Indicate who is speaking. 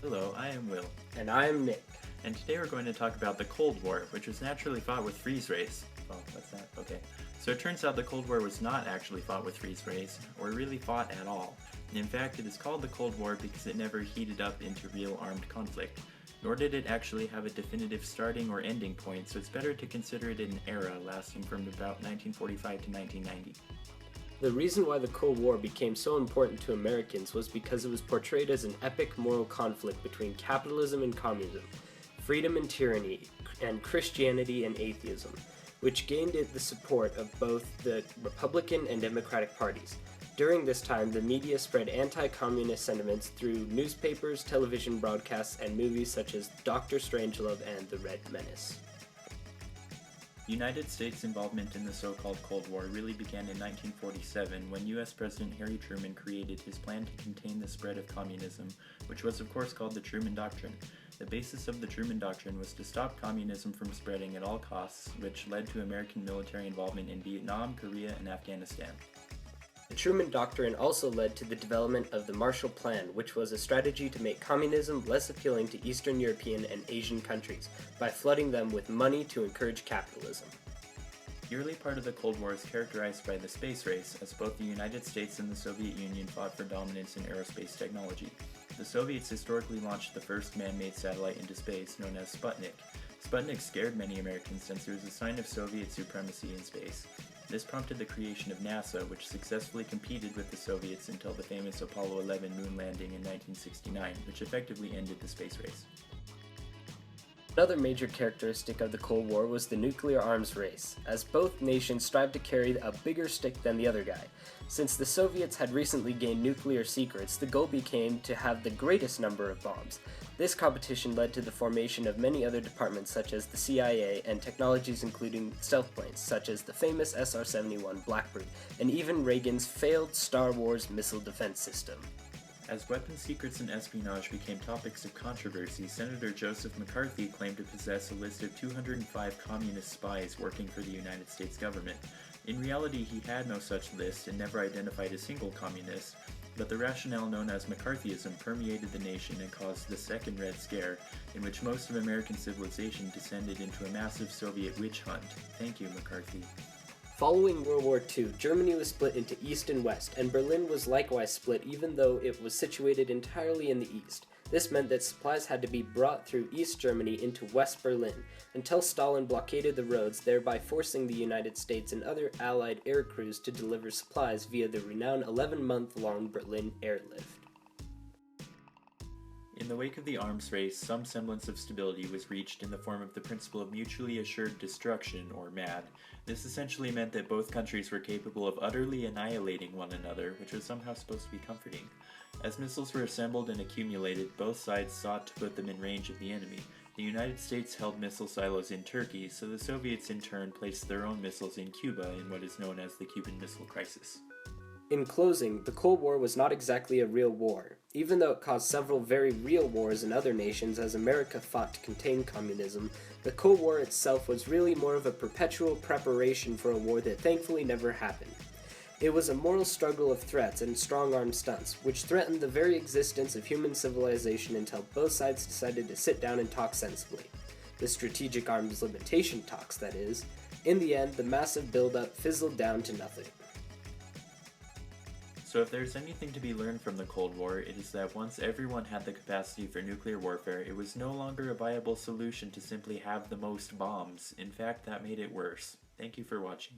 Speaker 1: Hello, I am Will,
Speaker 2: And I'm Nick.
Speaker 1: and today we're going to talk about the Cold War, which was naturally fought with freeze rays. Oh, what's that? Okay. So it turns out the Cold War was not actually fought with freeze rays, or really fought at all. And in fact, it is called the Cold War because it never heated up into real armed conflict, nor did it actually have a definitive starting or ending point, so it's better to consider it an era lasting from about 1945 to 1990.
Speaker 2: The reason why the Cold War became so important to Americans was because it was portrayed as an epic moral conflict between capitalism and communism, freedom and tyranny, and Christianity and atheism, which gained it the support of both the Republican and Democratic parties. During this time, the media spread anti-communist sentiments through newspapers, television broadcasts, and movies such as Dr. Strangelove and The Red Menace.
Speaker 1: The United States' involvement in the so-called Cold War really began in 1947 when U.S. President Harry Truman created his plan to contain the spread of communism, which was of course called the Truman Doctrine. The basis of the Truman Doctrine was to stop communism from spreading at all costs, which led to American military involvement in Vietnam, Korea, and Afghanistan.
Speaker 2: The Truman Doctrine also led to the development of the Marshall Plan, which was a strategy to make communism less appealing to Eastern European and Asian countries by flooding them with money to encourage capitalism.
Speaker 1: The early part of the Cold War is characterized by the space race, as both the United States and the Soviet Union fought for dominance in aerospace technology. The Soviets historically launched the first man-made satellite into space, known as Sputnik. Sputnik scared many Americans since it was a sign of Soviet supremacy in space. This prompted the creation of NASA, which successfully competed with the Soviets until the famous Apollo 11 moon landing in 1969, which effectively ended the space race.
Speaker 2: Another major characteristic of the Cold War was the nuclear arms race, as both nations strived to carry a bigger stick than the other guy. Since the Soviets had recently gained nuclear secrets, the goal became to have the greatest number of bombs. This competition led to the formation of many other departments such as the CIA and technologies including stealth planes such as the famous SR-71 Blackbird and even Reagan's failed Star Wars missile defense system.
Speaker 1: As weapons secrets and espionage became topics of controversy, Senator Joseph McCarthy claimed to possess a list of 205 communist spies working for the United States government. In reality, he had no such list and never identified a single communist, but the rationale known as McCarthyism permeated the nation and caused the Second Red Scare, in which most of American civilization descended into a massive Soviet witch hunt. Thank you, McCarthy.
Speaker 2: Following World War II, Germany was split into East and West, and Berlin was likewise split even though it was situated entirely in the East. This meant that supplies had to be brought through East Germany into West Berlin, until Stalin blockaded the roads, thereby forcing the United States and other Allied air crews to deliver supplies via the renowned 11-month-long Berlin airlift.
Speaker 1: In the wake of the arms race, some semblance of stability was reached in the form of the principle of mutually assured destruction, or MAD. This essentially meant that both countries were capable of utterly annihilating one another, which was somehow supposed to be comforting. As missiles were assembled and accumulated, both sides sought to put them in range of the enemy. The United States held missile silos in Turkey, so the Soviets in turn placed their own missiles in Cuba in what is known as the Cuban Missile Crisis.
Speaker 2: In closing, the Cold War was not exactly a real war, even though it caused several very real wars in other nations as America fought to contain communism. The Cold War itself was really more of a perpetual preparation for a war that thankfully never happened. It was a moral struggle of threats and strong-arm stunts, which threatened the very existence of human civilization until both sides decided to sit down and talk sensibly. The strategic arms limitation talks, that is. In the end, the massive buildup fizzled down to nothing.
Speaker 1: So if there's anything to be learned from the Cold War, it is that once everyone had the capacity for nuclear warfare, it was no longer a viable solution to simply have the most bombs. In fact, that made it worse. Thank you for watching.